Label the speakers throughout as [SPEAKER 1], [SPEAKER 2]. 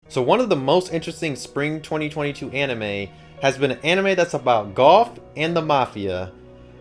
[SPEAKER 1] So one of the most interesting spring 2022 anime has been an anime that's about golf and the Mafia.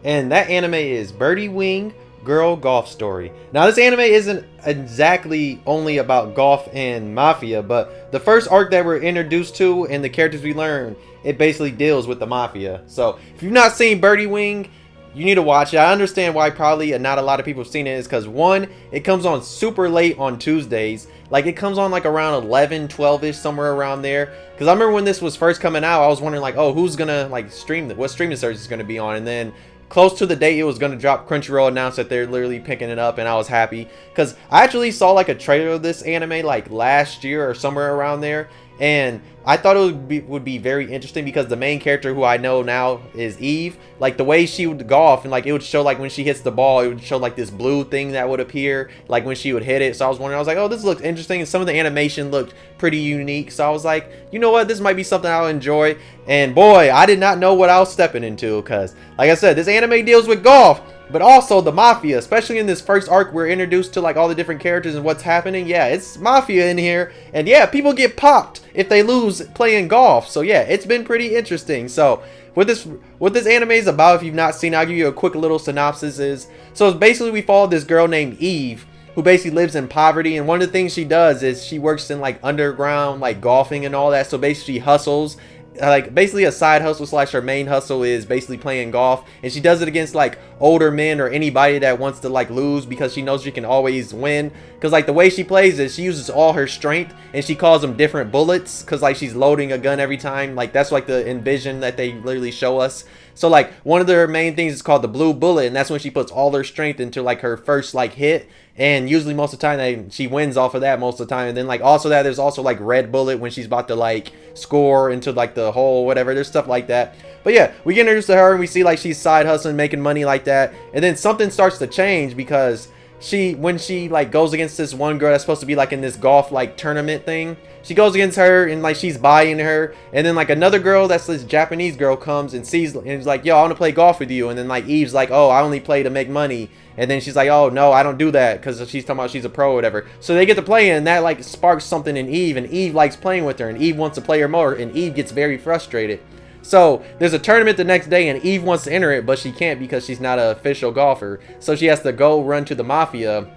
[SPEAKER 1] And that anime is Birdie Wing Girl Golf Story. Now this anime isn't exactly only about golf and Mafia, but the first arc that we're introduced to and the characters we learn, it basically deals with the Mafia. So if you've not seen Birdie Wing, you need to watch it. I understand why probably not a lot of people have seen it is because one, it comes on super late on Tuesdays. Like it comes on like around 11, 12-ish, somewhere around there. Because I remember when this was first coming out, I was wondering like, oh, who's gonna like stream what streaming service is gonna be on? And then close to the date it was gonna drop, Crunchyroll announced that they're literally picking it up, and I was happy because I actually saw like a trailer of this anime like last year or somewhere around there, and I thought it would be very interesting because the main character, who I know now is Eve, like the way she would golf, and like it would show like when she hits the ball, it would show like this blue thing that would appear like when she would hit it. So I was wondering, I was like, oh, this looks interesting, and some of the animation looked pretty unique. So I was like, you know what, this might be something I'll enjoy. And boy, I did not know what I was stepping into, because like I said, this anime deals with golf, but also the Mafia. Especially in this first arc, we're introduced to like all the different characters and what's happening. Yeah, it's Mafia in here, and yeah, people get popped if they lose playing golf. So yeah, it's been pretty interesting. So what this anime is about, if you've not seen it, I'll give you a quick little synopsis. So it's basically we follow this girl named Eve, who basically lives in poverty, and one of the things she does is she works in like underground like golfing and all that. So basically she hustles, like basically a side hustle slash her main hustle is basically playing golf, and she does it against like older men or anybody that wants to like lose, because she knows she can always win. Because like the way she plays is she uses all her strength, and she calls them different bullets, because like she's loading a gun every time. Like that's like the envision that they literally show us. So like one of their main things is called the blue bullet, and that's when she puts all her strength into like her first like hit, and usually most of the time she wins off of that most of the time. And then like also that there's also like red bullet when she's about to like score into like the hole, whatever. There's stuff like that. But yeah, we get introduced to her, and we see like she's side hustling, making money like that. And then something starts to change, because when she like goes against this one girl that's supposed to be like in this golf like tournament thing, she goes against her, and like she's buying her. And then like another girl, that's this Japanese girl, comes and sees and is like, yo, I want to play golf with you. And then like Eve's like, oh, I only play to make money. And then she's like, oh no, I don't do that, because she's talking about she's a pro or whatever. So they get to play, and that like sparks something in Eve, and Eve likes playing with her, and Eve wants to play her more, and Eve gets very frustrated. So there's a tournament the next day, and Eve wants to enter it, but she can't because she's not an official golfer. So she has to go run to the Mafia,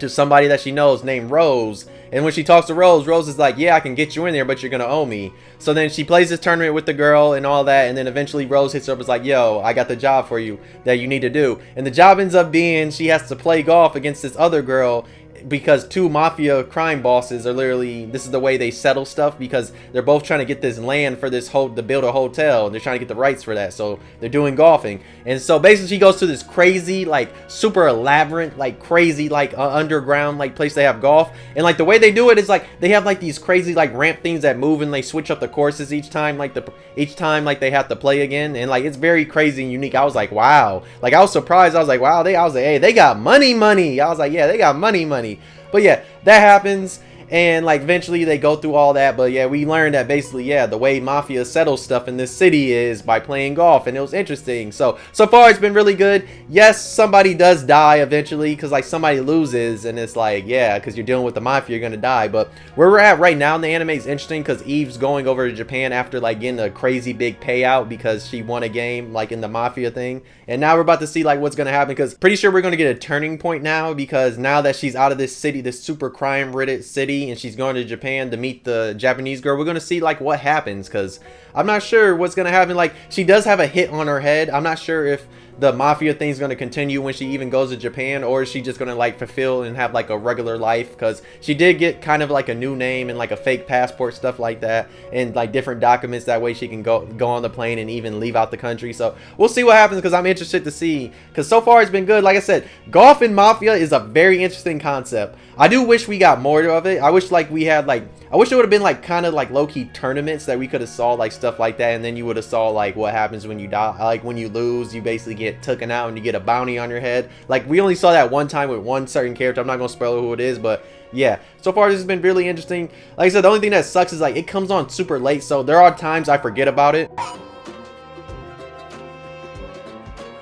[SPEAKER 1] to somebody that she knows named Rose. And when she talks to Rose, Rose is like, yeah, I can get you in there, but you're gonna owe me. So then she plays this tournament with the girl and all that, and then eventually Rose hits her up and is like, yo, I got the job for you that you need to do. And the job ends up being she has to play golf against this other girl, because two Mafia crime bosses are literally, this is the way they settle stuff, because they're both trying to get this land for this to build a hotel, and they're trying to get the rights for that. So they're doing golfing. And so basically she goes to this crazy like super elaborate like crazy like underground like place they have golf. And like the way they do it is like they have like these crazy like ramp things that move, and they switch up the courses each time like they have to play again. And like it's very crazy and unique. I was like, wow. Like I was surprised. I was like, wow, I was like, hey, they got money. I was like, yeah, they got money. But yeah, that happens, and like eventually they go through all that. But yeah, we learned that basically, yeah, the way Mafia settles stuff in this city is by playing golf, and it was interesting. So far it's been really good. Yes, somebody does die eventually, because like somebody loses, and it's like, yeah, because you're dealing with the Mafia, you're gonna die. But where we're at right now in the anime is interesting, because Eve's going over to Japan after like getting a crazy big payout because she won a game like in the Mafia thing. And now we're about to see like what's gonna happen, because pretty sure we're gonna get a turning point now, because now that she's out of this city, this super crime ridden city, and she's going to Japan to meet the Japanese girl, we're gonna see like what happens, because I'm not sure what's gonna happen. Like she does have a hit on her head. I'm not sure if the Mafia thing's gonna continue when she even goes to Japan, or is she just gonna like fulfill and have like a regular life, because she did get kind of like a new name and like a fake passport, stuff like that, and like different documents. That way she can go on the plane and even leave out the country. So we'll see what happens, because I'm interested to see, because so far it's been good. Like I said, golf and Mafia is a very interesting concept. I do wish we got more of it. I wish like we had like, I wish it would have been like kind of like low-key tournaments that we could have saw like stuff like that, and then you would have saw like what happens when you die. Like when you lose, you basically get taken out and you get a bounty on your head. Like we only saw that one time with one certain character. I'm not gonna spoil who it is, but yeah, so far this has been really interesting. Like I said, the only thing that sucks is like it comes on super late, so there are times I forget about it.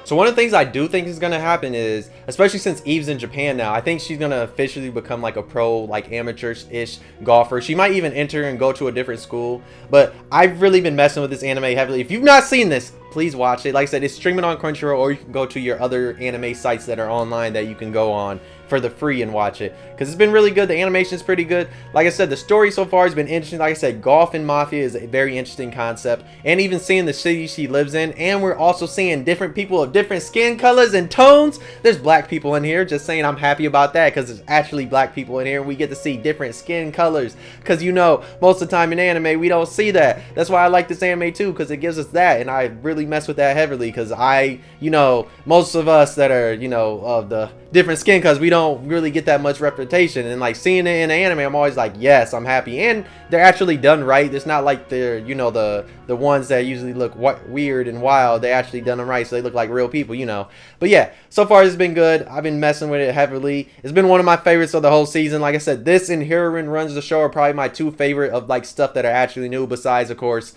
[SPEAKER 1] So one of the things I do think is gonna happen is, especially since Eve's in Japan now, I think she's gonna officially become like a pro, like amateur-ish golfer. She might even enter and go to a different school. But I've really been messing with this anime heavily. If you've not seen this, please watch it. Like I said, it's streaming on Crunchyroll, or you can go to your other anime sites that are online that you can go on for the free and watch it, because it's been really good. The animation is pretty good. Like I said, the story so far has been interesting. Like I said, golf and Mafia is a very interesting concept, and even seeing the city she lives in, and we're also seeing different people of different skin colors and tones. There's black people in here, just saying. I'm happy about that, because there's actually black people in here, and we get to see different skin colors, because you know, most of the time in anime we don't see that. That's why I like this anime too, because it gives us that, and I really mess with that heavily, because you know, most of us that are, you know, of the different skin colors, we don't really get that much representation, and like seeing it in the anime, I'm always like, yes, I'm happy. And they're actually done right. It's not like they're, you know, the ones that usually look weird and wild. They actually done them right, so they look like real people, you know. But yeah, so far it's been good. I've been messing with it heavily. It's been one of my favorites of the whole season. Like I said, this and Heroine Runs the Show are probably my two favorite of like stuff that are actually new, besides of course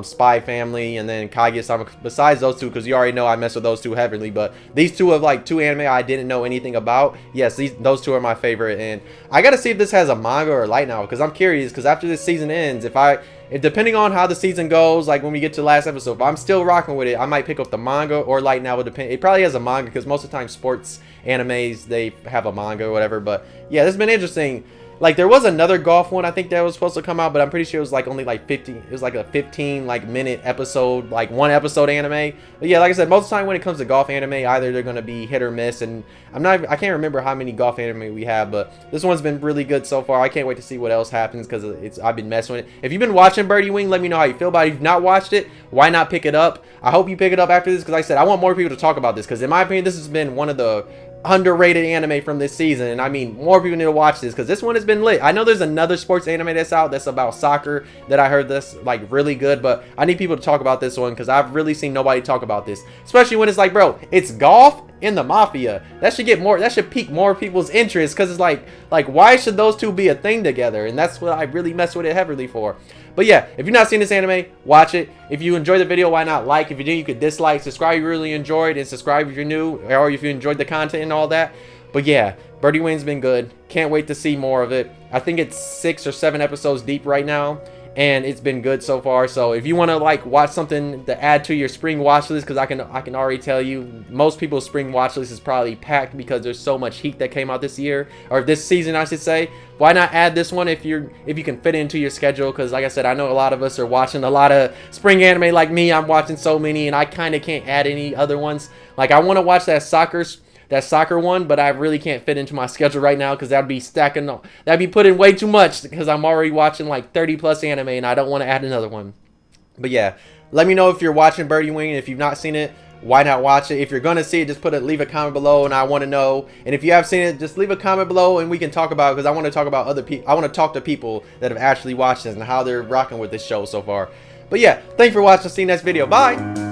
[SPEAKER 1] Spy Family and then Kaguya-sama. Besides those two, because you already know I mess with those two heavily, but these two of like two anime I didn't know anything about. Yes, those two are my favorite, and I gotta see if this has a manga or light novel, because I'm curious, because after this season ends, if depending on how the season goes, like when we get to the last episode, if I'm still rocking with it, I might pick up the manga or light novel. It probably has a manga, because most of the time sports animes, they have a manga or whatever. But yeah, this has been interesting. Like there was another golf one I think that was supposed to come out, but I'm pretty sure it was like only like 50. It was like a 15 like minute episode, like one episode anime. But yeah, like I said, most of the time when it comes to golf anime, either they're gonna be hit or miss. And I can't remember how many golf anime we have, but this one's been really good so far. I can't wait to see what else happens, because I've been messing with it. If you've been watching Birdie Wing, let me know how you feel about it. If you've not watched it, why not pick it up? I hope you pick it up after this, because like I said, I want more people to talk about this, because in my opinion, this has been one of the underrated anime from this season, and I mean, more people need to watch this, because this one has been lit. I know there's another sports anime that's out that's about soccer that I heard this like really good, but I need people to talk about this one, because I've really seen nobody talk about this, especially when it's like, bro, it's golf in the Mafia. That should pique more people's interest, because it's like why should those two be a thing together? And that's what I really mess with it heavily for. But yeah, if you've not seen this anime, watch it. If you enjoyed the video, why not like? If you did, you could dislike. Subscribe if you really enjoyed, and subscribe if you're new, or if you enjoyed the content and all that. But yeah, Birdie Wing's been good. Can't wait to see more of it. I think it's 6 or 7 episodes deep right now, and it's been good so far. So if you want to like watch something to add to your spring watch list, because I can already tell you, most people's spring watch list is probably packed, because there's so much heat that came out this year, or this season I should say. Why not add this one if you can fit it into your schedule? Because like I said, I know a lot of us are watching a lot of spring anime like me. I'm watching so many, and I kind of can't add any other ones. Like I want to watch that soccer one, but I really can't fit into my schedule right now, because that'd be putting way too much, because I'm already watching like 30 plus anime, and I don't want to add another one. But yeah, let me know if you're watching Birdie Wing, and if you've not seen it, why not watch it? If you're gonna see it, just leave a comment below, and I want to know. And if you have seen it, just leave a comment below, and we can talk about it, because I want to talk about other people. I want to talk to people that have actually watched this and how they're rocking with this show so far. But yeah, thanks for watching. See you next video. Bye.